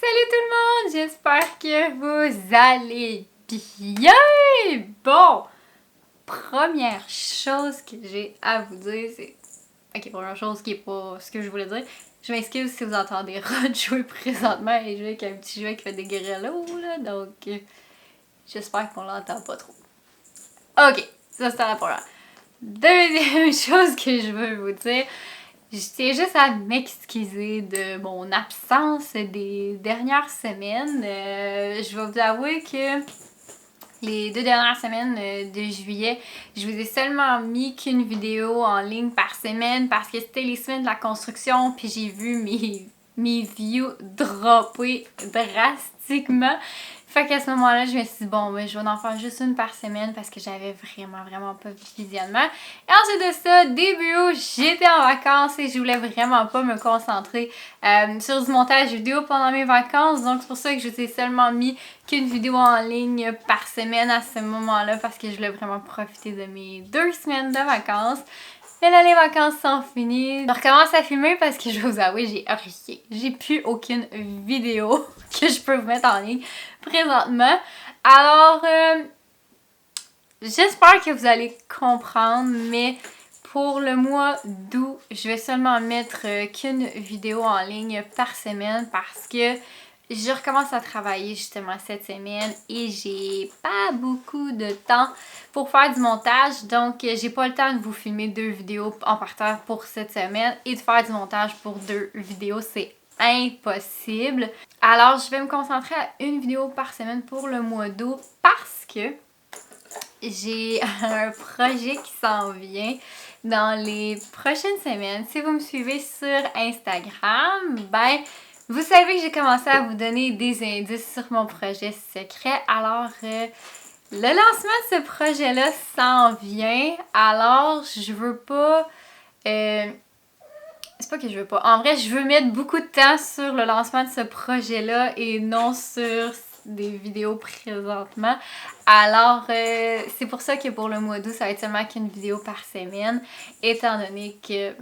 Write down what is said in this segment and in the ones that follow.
Salut tout le monde, j'espère que vous allez bien. Bon, première chose que j'ai à vous dire, c'est... Ok, première chose qui est pas ce que je voulais dire. Je m'excuse si vous entendez Rod jouer présentement et jouer avec un petit jouet qui fait des grelots, là, donc j'espère qu'on l'entend pas trop. Ok, ça c'était la première. Deuxième chose que je veux vous dire, je tiens juste à m'excuser de mon absence des dernières semaines. Je vais vous avouer que les 2 dernières semaines de juillet, je vous ai seulement mis qu'une vidéo en ligne par semaine parce que c'était les semaines de la construction, puis j'ai vu mes views dropper drastiquement. Fait qu'à ce moment-là, je me suis dit, bon, je vais en faire juste une par semaine parce que j'avais vraiment pas de visionnement. Et ensuite de ça, début août, j'étais en vacances et je voulais vraiment pas me concentrer sur du montage vidéo pendant mes vacances. Donc c'est pour ça que je vous ai seulement mis qu'une vidéo en ligne par semaine à ce moment-là parce que je voulais vraiment profiter de mes 2 semaines de vacances. Mais là, les vacances sont finies. Je recommence à filmer parce que je vais vous avouer, j'ai rien. J'ai plus aucune vidéo que je peux vous mettre en ligne présentement. Alors, j'espère que vous allez comprendre, mais pour le mois d'août, je vais seulement mettre qu'une vidéo en ligne par semaine parce que je recommence à travailler justement cette semaine et j'ai pas beaucoup de temps pour faire du montage. Donc, j'ai pas le temps de vous filmer 2 vidéos en partant pour cette semaine et de faire du montage pour 2 vidéos. C'est impossible. Alors, je vais me concentrer à une vidéo par semaine pour le mois d'août parce que j'ai un projet qui s'en vient dans les prochaines semaines. Si vous me suivez sur Instagram, vous savez que j'ai commencé à vous donner des indices sur mon projet secret. Alors, le lancement de ce projet-là s'en vient. Alors, je veux pas... c'est pas que je veux pas. En vrai, je veux mettre beaucoup de temps sur le lancement de ce projet-là et non sur des vidéos présentement. Alors, c'est pour ça que pour le mois d'août, ça va être seulement qu'une vidéo par semaine, étant donné que...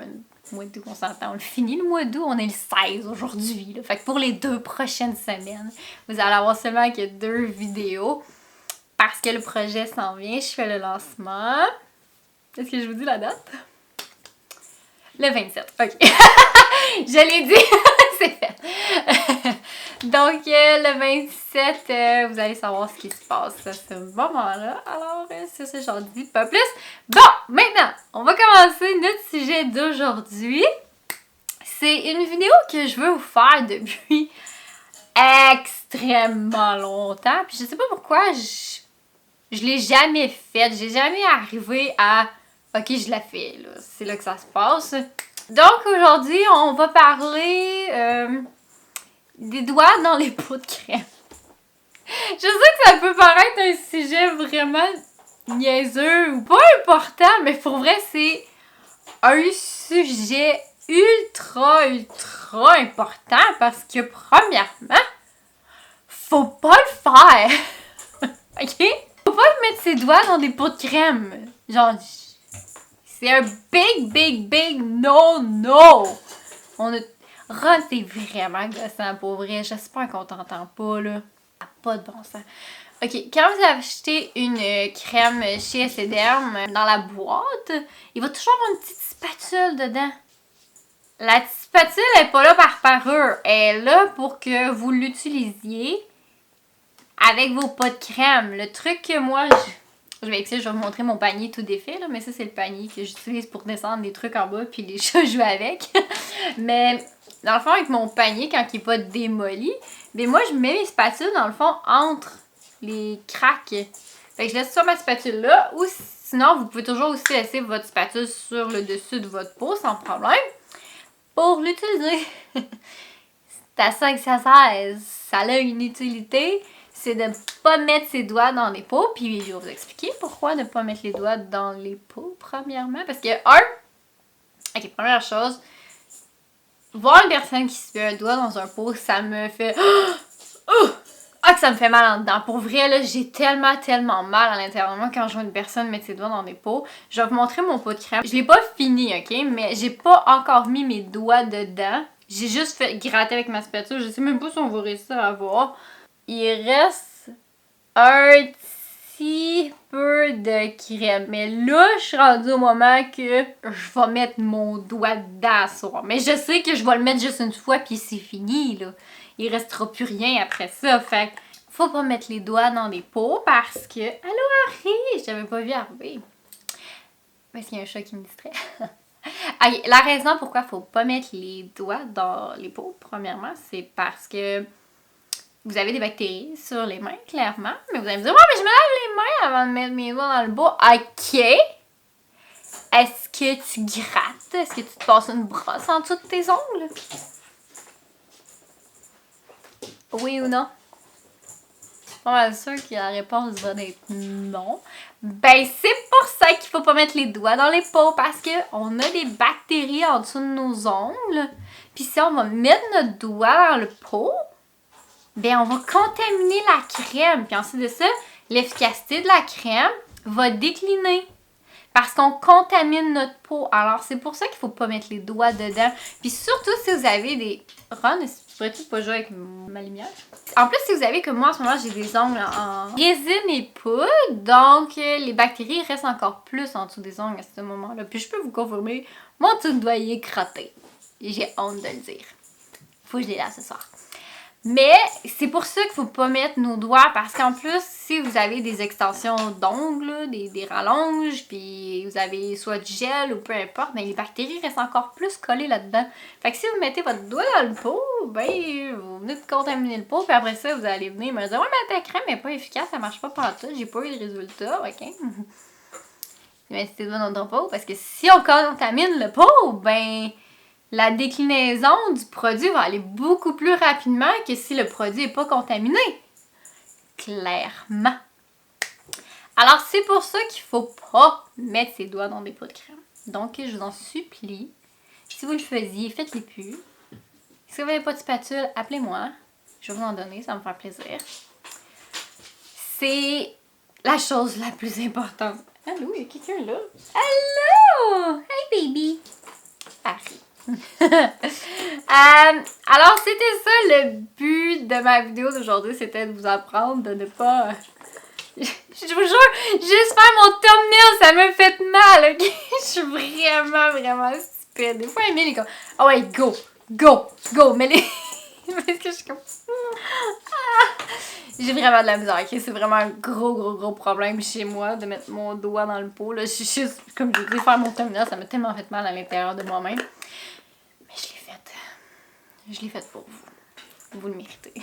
Le mois d'août, on s'entend, on le finit le mois d'août, on est le 16 aujourd'hui. Fait que pour les 2 prochaines semaines, vous allez avoir seulement que 2 vidéos parce que le projet s'en vient. Je fais le lancement. Est-ce que je vous dis la date? Le 27, ok. Je l'ai dit, c'est fait. Donc, le 27, vous allez savoir ce qui se passe à ce moment-là. Alors, c'est ça, j'en dis pas plus. Bon, maintenant, on va commencer notre sujet d'aujourd'hui. C'est une vidéo que je veux vous faire depuis extrêmement longtemps. Puis je sais pas pourquoi je l'ai jamais faite. J'ai jamais arrivé à... Ok, je la fais, là. C'est là que ça se passe. Donc, aujourd'hui, on va parler des doigts dans les pots de crème. Je sais que ça peut paraître un sujet vraiment niaiseux ou pas important, mais pour vrai, c'est un sujet ultra important parce que, premièrement, faut pas le faire. Ok? Faut pas mettre ses doigts dans des pots de crème. Genre... C'est un big no! Ron, t'es vraiment gossant, pour vrai. J'espère qu'on t'entend pas, là. Pas de bon sens. Ok, quand vous achetez une crème chez Esthederm dans la boîte, il va toujours avoir une petite spatule dedans. La petite spatule elle est pas là par parure. Elle est là pour que vous l'utilisiez avec vos pots de crème. Le truc que moi... Je vais vous montrer mon panier tout défait, là, mais ça, c'est le panier que j'utilise pour descendre des trucs en bas puis les chats jouent avec. Mais dans le fond, avec mon panier, quand il n'est pas démoli, ben moi, je mets mes spatules, dans le fond, entre les craques. Fait que je laisse sur ma spatule là, ou sinon, vous pouvez toujours aussi laisser votre spatule sur le dessus de votre pot sans problème pour l'utiliser. C'est à ça que ça sert. Ça a une utilité. C'est de ne pas mettre ses doigts dans les pots. Puis je vais vous expliquer pourquoi ne pas mettre les doigts dans les pots, premièrement. Parce que, ok, première chose, voir une personne qui se met un doigt dans un pot, ça me fait... que ça me fait mal en dedans. Pour vrai, là, j'ai tellement mal à l'intérieur de moi quand je vois une personne mettre ses doigts dans des pots. Je vais vous montrer mon pot de crème. Je l'ai pas fini, ok? Mais j'ai pas encore mis mes doigts dedans. J'ai juste fait gratter avec ma spatule. Je sais même pas si on va réussir à voir. Il reste un petit peu de crème. Mais là, je suis rendue au moment que je vais mettre mon doigt dedans à soir. Mais je sais que je vais le mettre juste une fois puis c'est fini, là. Il restera plus rien après ça. Fait que faut pas mettre les doigts dans des pots parce que... Allô, Harry! Je t'avais pas vu arriver. Parce qu'il y a un chat qui me distrait. Okay, la raison pourquoi il faut pas mettre les doigts dans les pots, premièrement, c'est parce que vous avez des bactéries sur les mains, clairement. Mais vous allez me dire, ouais, mais je me lave les mains avant de mettre mes doigts dans le bot. OK. Est-ce que tu grattes? Est-ce que tu te passes une brosse en dessous de tes ongles? Oui ou non? Pas mal sûr que la réponse va être non. Ben, c'est pour ça qu'il faut pas mettre les doigts dans les pots parce qu'on a des bactéries en dessous de nos ongles. Puis si on va mettre notre doigt dans le pot, ben on va contaminer la crème. Puis ensuite de ça, l'efficacité de la crème va décliner. Parce qu'on contamine notre peau. Alors, c'est pour ça qu'il faut pas mettre les doigts dedans. Puis surtout si vous avez des... Ron, pourrais-tu pas jouer avec ma lumière? En plus, si vous avez comme moi, en ce moment, j'ai des ongles en résine et poudre. Donc, les bactéries restent encore plus en dessous des ongles à ce moment-là. Puis je peux vous confirmer, mon dessous de doigt est crotté. J'ai honte de le dire. Faut que je les lave ce soir. Mais c'est pour ça qu'il faut pas mettre nos doigts parce qu'en plus, si vous avez des extensions d'ongles, des rallonges, puis vous avez soit du gel ou peu importe, ben les bactéries restent encore plus collées là-dedans. Fait que si vous mettez votre doigt dans le pot, ben vous venez de contaminer le pot, puis après ça, vous allez venir me dire « Ouais, mais ta crème n'est pas efficace, ça marche pas partout, j'ai pas eu de résultat, ok? » Mettez tes doigts dans ton pot parce que si on contamine le pot, ben... la déclinaison du produit va aller beaucoup plus rapidement que si le produit n'est pas contaminé. Clairement. Alors, c'est pour ça qu'il ne faut pas mettre ses doigts dans des pots de crème. Donc, je vous en supplie, si vous le faisiez, faites-les plus. Si vous n'avez pas de spatule, appelez-moi. Je vais vous en donner, ça va me faire plaisir. C'est la chose la plus importante. Allô, il y a quelqu'un là? Allô! Hey, baby! Harry. Alors, c'était ça le but de ma vidéo d'aujourd'hui, c'était de vous apprendre de ne pas... Je vous jure, juste faire mon thumbnail, ça me fait mal, ok? Je suis vraiment stupide. Des fois, Emile est comme, oh ouais, go, mais les... Parce que je suis comme... J'ai vraiment de la misère, ok? C'est vraiment un gros problème chez moi de mettre mon doigt dans le pot, là. Je suis juste, comme je dis, faire mon thumbnail, ça m'a tellement fait mal à l'intérieur de moi-même. Mais je l'ai faite. Je l'ai faite pour vous. Vous le méritez.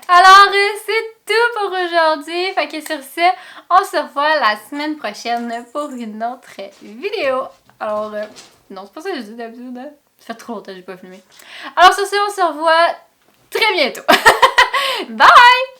Alors, c'est tout pour aujourd'hui. Fait que sur ce, on se revoit la semaine prochaine pour une autre vidéo. Alors, non, c'est pas ça que je dis d'habitude. Hein? Ça fait trop longtemps que j'ai pas filmé. Alors, sur ce, on se revoit très bientôt. Bye!